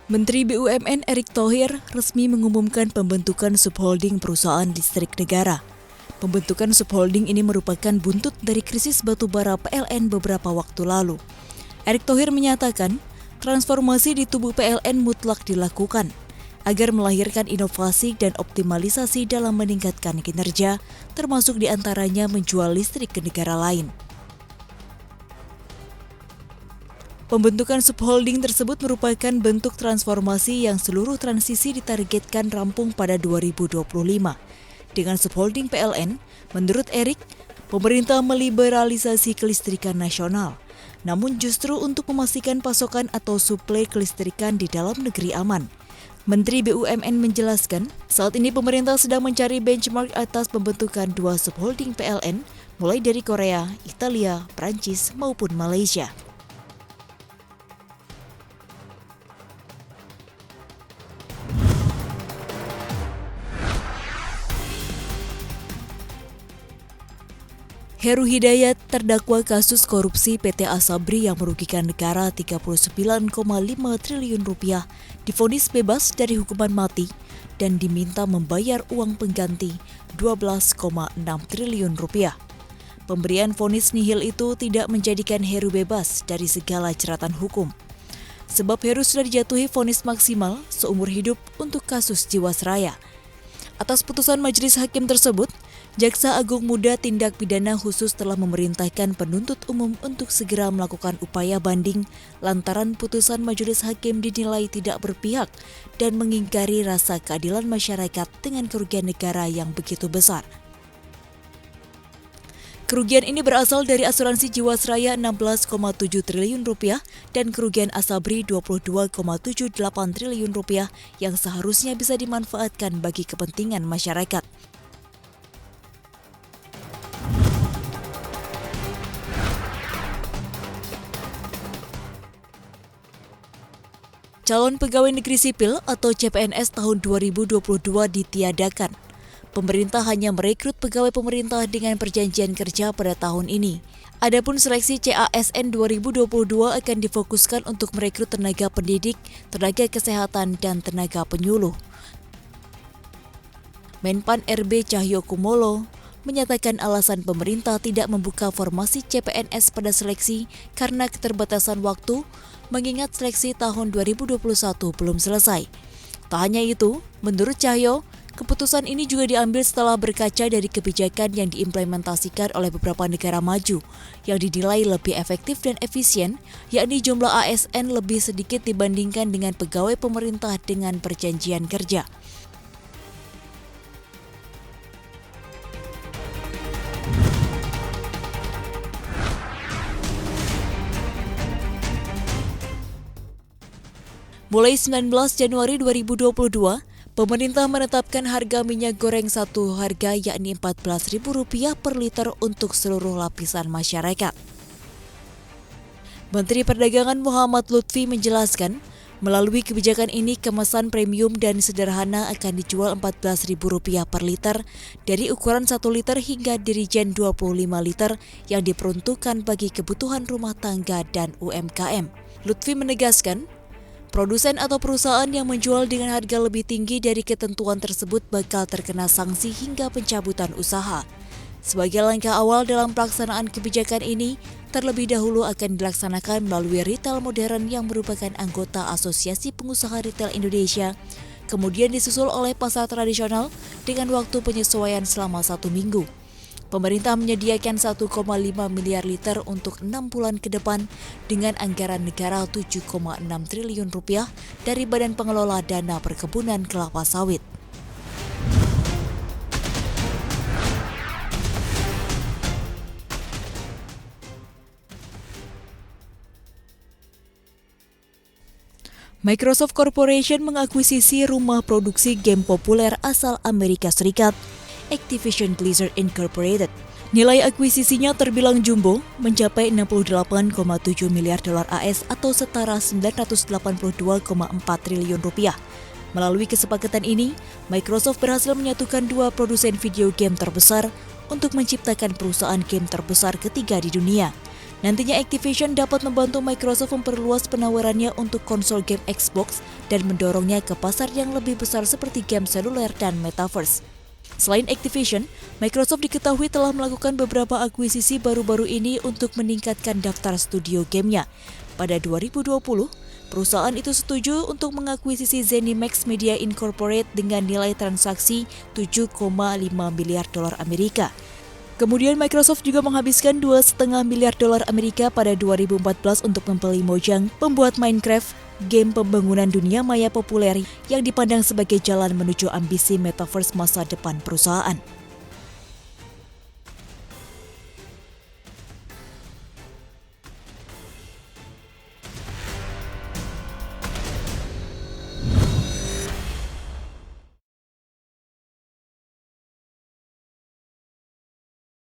Menteri BUMN Erick Thohir resmi mengumumkan pembentukan subholding perusahaan listrik negara. Pembentukan subholding ini merupakan buntut dari krisis batubara PLN beberapa waktu lalu. Erick Thohir menyatakan, transformasi di tubuh PLN mutlak dilakukan agar melahirkan inovasi dan optimalisasi dalam meningkatkan kinerja, termasuk diantaranya menjual listrik ke negara lain. Pembentukan subholding tersebut merupakan bentuk transformasi yang seluruh transisi ditargetkan rampung pada 2025. Dengan subholding PLN, menurut Erick, pemerintah meliberalisasi kelistrikan nasional. Namun justru untuk memastikan pasokan atau suplai kelistrikan di dalam negeri aman. Menteri BUMN menjelaskan, saat ini pemerintah sedang mencari benchmark atas pembentukan dua subholding PLN, mulai dari Korea, Italia, Prancis, maupun Malaysia. Heru Hidayat terdakwa kasus korupsi PT Asabri yang merugikan negara 39,5 triliun rupiah divonis bebas dari hukuman mati dan diminta membayar uang pengganti 12,6 triliun rupiah. Pemberian vonis nihil itu tidak menjadikan Heru bebas dari segala jeratan hukum. Sebab Heru sudah dijatuhi vonis maksimal seumur hidup untuk kasus Jiwasraya. Atas putusan majelis hakim tersebut, Jaksa Agung Muda Tindak Pidana Khusus telah memerintahkan penuntut umum untuk segera melakukan upaya banding lantaran putusan majelis hakim dinilai tidak berpihak dan mengingkari rasa keadilan masyarakat dengan kerugian negara yang begitu besar. Kerugian ini berasal dari asuransi Jiwasraya 16,7 triliun rupiah dan kerugian Asabri 22,78 triliun rupiah yang seharusnya bisa dimanfaatkan bagi kepentingan masyarakat. Calon Pegawai Negeri Sipil atau CPNS tahun 2022 ditiadakan. Pemerintah hanya merekrut pegawai pemerintah dengan perjanjian kerja pada tahun ini. Adapun seleksi CASN 2022 akan difokuskan untuk merekrut tenaga pendidik, tenaga kesehatan, dan tenaga penyuluh. Menpan RB Cahyokumolo menyatakan alasan pemerintah tidak membuka formasi CPNS pada seleksi karena keterbatasan waktu, mengingat seleksi tahun 2021 belum selesai. Tak hanya itu, menurut Cahyo, keputusan ini juga diambil setelah berkaca dari kebijakan yang diimplementasikan oleh beberapa negara maju yang dinilai lebih efektif dan efisien, yakni jumlah ASN lebih sedikit dibandingkan dengan pegawai pemerintah dengan perjanjian kerja. Mulai 19 Januari 2022, pemerintah menetapkan harga minyak goreng satu harga yakni Rp14.000 per liter untuk seluruh lapisan masyarakat. Menteri Perdagangan Muhammad Lutfi menjelaskan, melalui kebijakan ini kemasan premium dan sederhana akan dijual Rp14.000 per liter dari ukuran 1 liter hingga dirijen 25 liter yang diperuntukkan bagi kebutuhan rumah tangga dan UMKM. Lutfi menegaskan, produsen atau perusahaan yang menjual dengan harga lebih tinggi dari ketentuan tersebut bakal terkena sanksi hingga pencabutan usaha. Sebagai langkah awal dalam pelaksanaan kebijakan ini, terlebih dahulu akan dilaksanakan melalui retail modern yang merupakan anggota Asosiasi Pengusaha Retail Indonesia, kemudian disusul oleh pasar tradisional dengan waktu penyesuaian selama 1 minggu. Pemerintah menyediakan 1,5 miliar liter untuk 6 bulan ke depan dengan anggaran negara 7,6 triliun rupiah dari Badan Pengelola Dana Perkebunan Kelapa Sawit. Microsoft Corporation mengakuisisi rumah produksi game populer asal Amerika Serikat, Activision Blizzard Incorporated. Nilai akuisisinya terbilang jumbo, mencapai 68,7 miliar dolar AS atau setara 982,4 triliun rupiah. Melalui kesepakatan ini, Microsoft berhasil menyatukan dua produsen video game terbesar untuk menciptakan perusahaan game terbesar ketiga di dunia. Nantinya Activision dapat membantu Microsoft memperluas penawarannya untuk konsol game Xbox dan mendorongnya ke pasar yang lebih besar seperti game seluler dan metaverse. Selain Activision, Microsoft diketahui telah melakukan beberapa akuisisi baru-baru ini untuk meningkatkan daftar studio gamenya. Pada 2020, perusahaan itu setuju untuk mengakuisisi ZeniMax Media Incorporated dengan nilai transaksi 7,5 miliar dolar Amerika. Kemudian Microsoft juga menghabiskan 2,5 miliar dolar Amerika pada 2014 untuk membeli Mojang, pembuat Minecraft, game pembangunan dunia maya populer yang dipandang sebagai jalan menuju ambisi metaverse masa depan perusahaan.